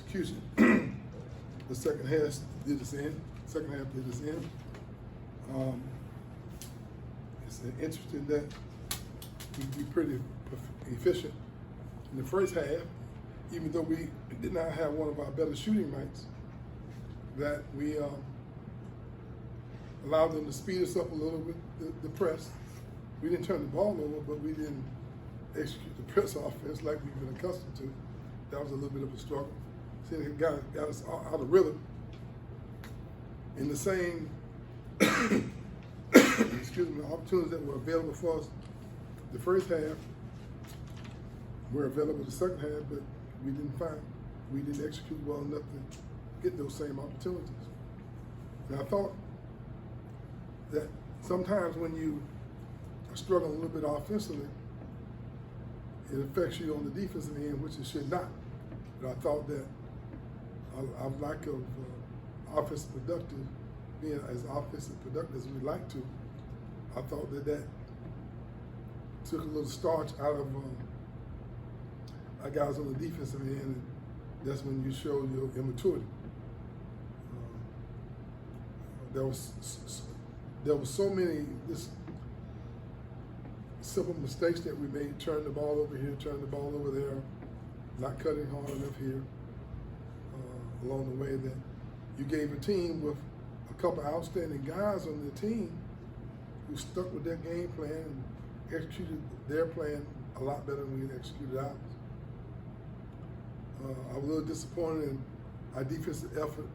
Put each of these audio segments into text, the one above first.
execution. The second half did its end. It's interesting that we can be pretty efficient in the first half, even though we did not have one of our better shooting nights, that we allowed them to speed us up a little with the press. We didn't turn the ball over, but we didn't execute the press offense like we've been accustomed to. That was a little bit of a struggle. See, it got us out of rhythm. In the same, excuse me, the opportunities that were available for us the first half were available the second half, but we didn't execute well enough to get those same opportunities. And I thought that sometimes when you are struggling a little bit offensively, it affects you on the defensive end, which it should not. But I thought that our lack of offensive productive, being as offensive productive as we like to, I thought that took a little starch out of our guys on the defensive end, and that's when you show your immaturity. There was so many just simple mistakes that we made, turn the ball over here, turn the ball over there, not cutting hard enough here, along the way, that you gave a team with a couple of outstanding guys on the team who stuck with their game plan and executed their plan a lot better than we executed ours. I was a little disappointed in our defensive effort.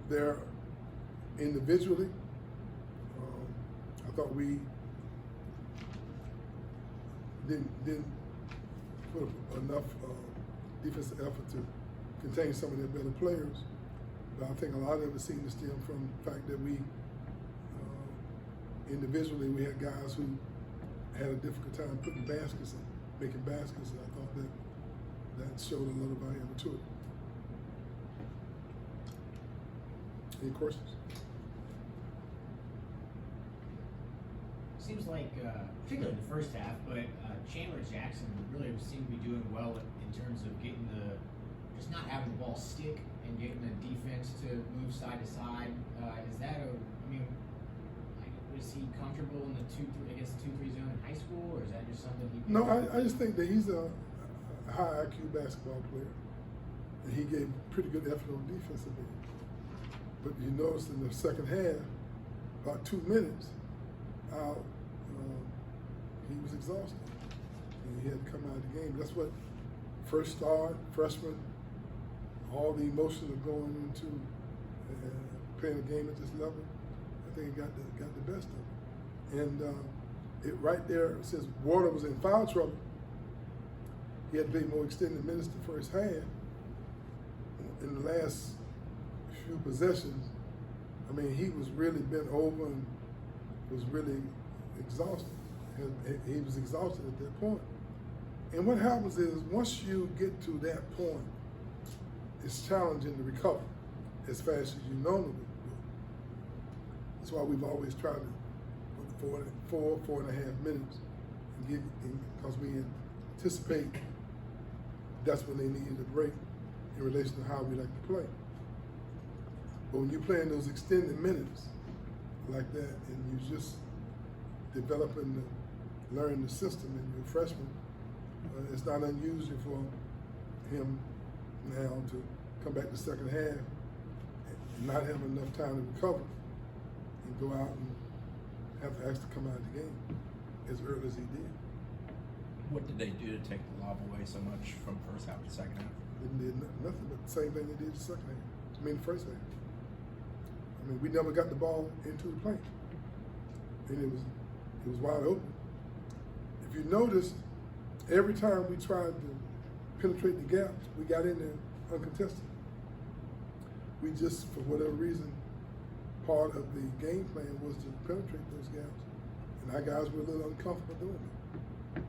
There individually, I thought we didn't put enough defensive effort to contain some of their better players. But I think a lot of it seemed to stem from the fact that we individually we had guys who had a difficult time putting baskets and making baskets, and I thought that showed a little bit of immaturity. Any questions? Seems like, particularly in the first half, but Chandler Jackson really seemed to be doing well in terms of getting just not having the ball stick and getting the defense to move side to side. Is that was he comfortable in against the 2-3 zone in high school, or is that just something he? No, I just think that he's a high IQ basketball player, and he gave pretty good effort on defensive end. But you notice in the second half, about 2 minutes out, he was exhausted, and he had to come out of the game. That's what first start, freshman, all the emotions are going into playing a game at this level. I think he got the best of it. And it right there, since Water was in foul trouble, he had to play more extended minutes the first half. In the last few possessions, I mean, he was really bent over and was really exhausted. He was exhausted at that point. And what happens is, once you get to that point, it's challenging to recover as fast as you normally would. That's why we've always tried to put 4.5 minutes, because we anticipate that's when they needed a break in relation to how we like to play. But when you're playing those extended minutes like that, and you're just developing, learning the system, and you're a freshman, it's not unusual for him now to come back the second half and not have enough time to recover and go out and have to actually come out of the game as early as he did. What did they do to take the lob away so much from first half to second half? They did nothing but the same thing they did the second half. The first half. I mean, we never got the ball into the paint, and it was wide open. If you notice, every time we tried to penetrate the gaps, we got in there uncontested. We just, for whatever reason, part of the game plan was to penetrate those gaps, and our guys were a little uncomfortable doing it.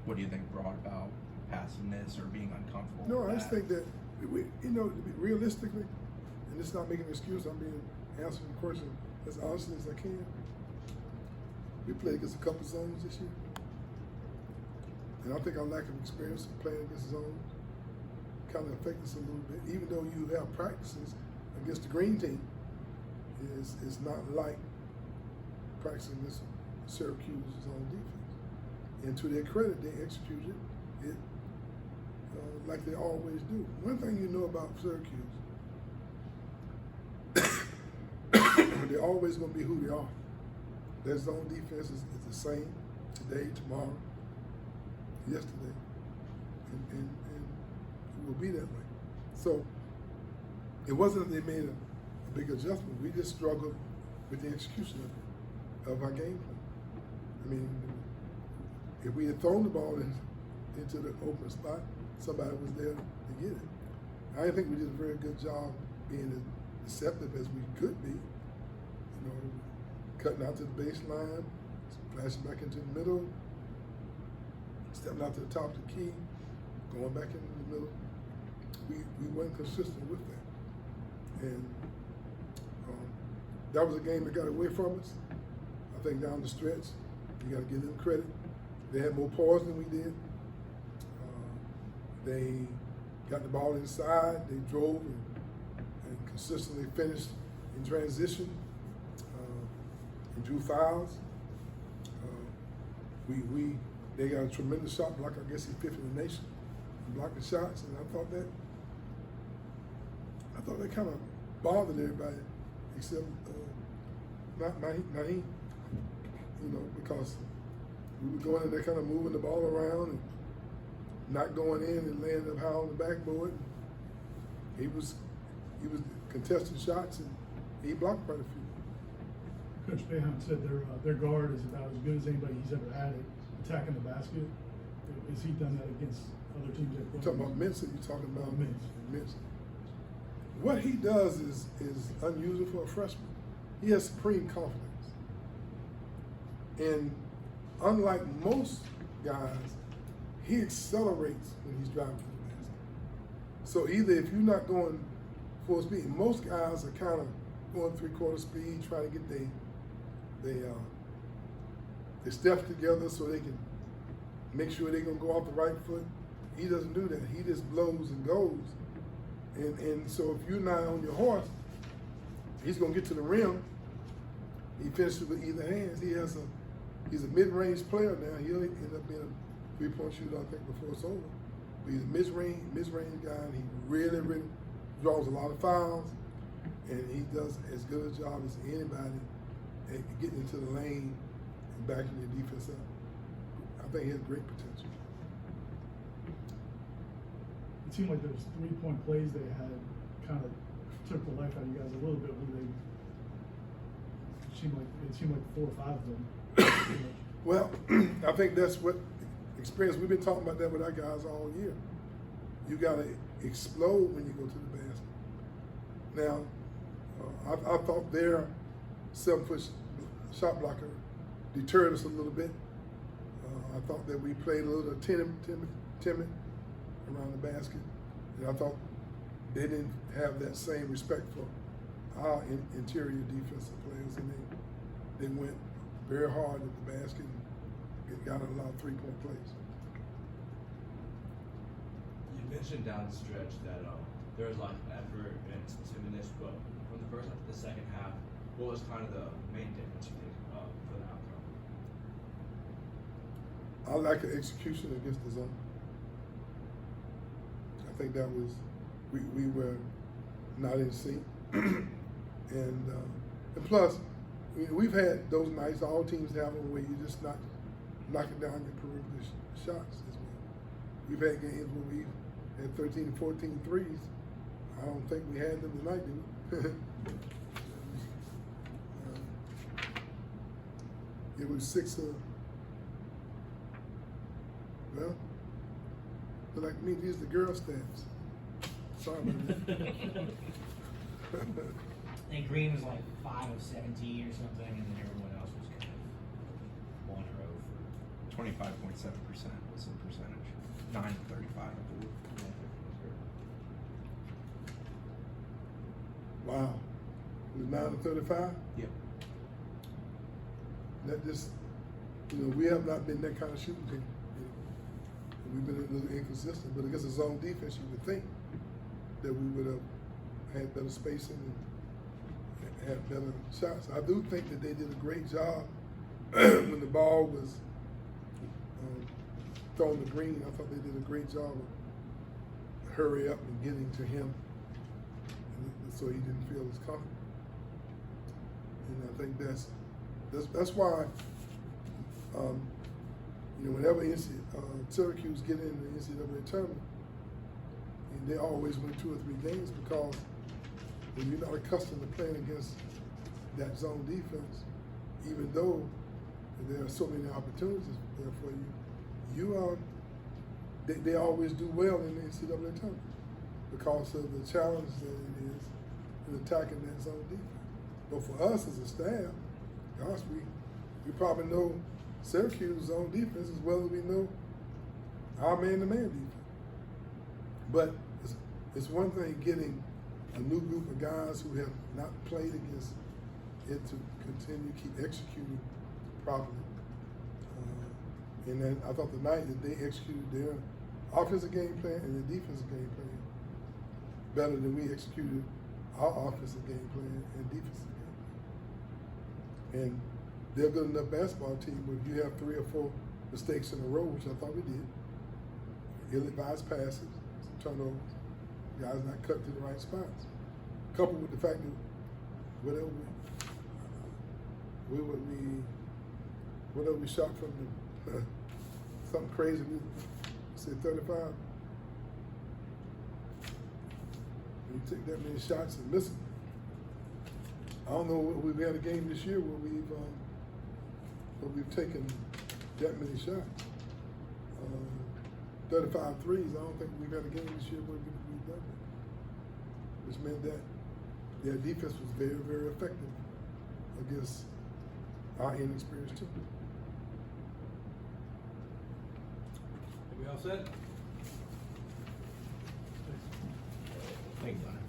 What do you think brought about passiveness or being uncomfortable? No, I just think that realistically, and it's not making an excuse, I'm being answering the question as honestly as I can. We played against a couple zones this year. And I think our lack of experience playing against zones kind of affect us a little bit. Even though you have practices against the green team, it's not like practicing against Syracuse zone defense. And to their credit, they executed it like they always do. One thing you know about Syracuse, they're always going to be who they are. Their zone defense is the same today, tomorrow, yesterday, and it will be that way. So it wasn't that they made a big adjustment. We just struggled with the execution of our game plan. I mean, if we had thrown the ball into the open spot, somebody was there to get it. I think we did a very good job being as deceptive as we could be. You know, cutting out to the baseline, flashing back into the middle, stepping out to the top of the key, going back into the middle. We weren't consistent with that. And that was a game that got away from us. I think down the stretch, you got to give them credit. They had more pause than we did. They got the ball inside. They drove and consistently finished in transition and drew fouls. They got a tremendous shot blocker. I guess he's fifth in the nation in blocking shots, and I thought that kind of bothered everybody, except not Naheem. You know, because we were going in there kind of moving the ball around and not going in and laying up high on the backboard. He was contesting shots and he blocked quite a few. Coach Boeheim said their guard is about as good as anybody he's ever had at attacking the basket. Has he done that against other teams? You're talking about Mintz, or you're talking about Mintz? What he does is unusual for a freshman. He has supreme confidence. And unlike most guys, he accelerates when he's driving to the basket. So either if you're not going full speed, most guys are kind of going 3/4 speed, trying to get their steps together so they can make sure they're gonna go off the right foot. He doesn't do that. He just blows and goes. And so if you're not on your horse, he's gonna get to the rim. He finishes with either hands. He's a mid-range player now. He'll end up being a 3-point shooter, I think, before it's over. But he's a mid-range guy, and he really, really draws a lot of fouls, and he does as good a job as anybody at getting into the lane and backing your defense up. I think he has great potential. It seemed like those 3-point plays they had kind of took the life out of you guys a little bit when it seemed like 4 or 5 of them. Well, I think that's what experience. We've been talking about that with our guys all year. You got to explode when you go to the basket. Now, I thought their 7-foot shot blocker deterred us a little bit. I thought that we played a little timid around the basket, and I thought they didn't have that same respect for our interior defensive players, and they went very hard at the basket and got a lot of 3-point plays. You mentioned down the stretch that there was a lot of effort and timidness, but from the first half to the second half, what was kind of the main difference you think for the outcome? I like the execution against the zone. I think that was, we were not in sync. and plus, we've had those nights, all teams have them, where you're just not knocking down your perimeter shots as well. We've had games where we had 13, 14 threes. I don't think we had them tonight, did we? It was 6 well, look like me, these are the girl stats. Sorry about that. I think Green was like 5 of 17 or something, and then everyone else was kind of 1 or 0 for 25.7% was the percentage. 9 of 35, I believe. Wow. It was 9 of 35? Yep. That just, we have not been that kind of shooting team. we've been a little inconsistent, but against a zone defense, you would think that we would have had better spacing and had better shots. I do think that they did a great job when the ball was thrown to Green. I thought they did a great job of hurry up and getting to him, and so he didn't feel as comfortable. And I think that's why, whenever Syracuse get in the NCAA tournament, and they always win 2 or 3 games, because when you're not accustomed to playing against that zone defense, even though there are so many opportunities there for you, they always do well in the NCAA tournament because of the challenge that it is in attacking that zone defense. But for us as a staff, gosh, we probably know Syracuse zone defense as well as we know our man-to-man defense. But it's one thing getting a new group of guys who have not played against it to continue to keep executing properly. And then I thought the night that they executed their offensive game plan and their defensive game plan better than we executed our offensive game plan and defensive game plan. And they're a good enough basketball team, but if you have 3 or 4 mistakes in a row, which I thought we did, ill-advised passes, some turnovers, guys not cut to the right spots, coupled with the fact that whatever we shot from the something crazy, we said 35. When you take that many shots and miss them, I don't know if we've had a game this year where we've taken that many shots. 35 threes, I don't think we've had a game this year where we've done that. Which meant that their defense was very, very effective against our inexperienced team. We all set? Thank you, Donnie.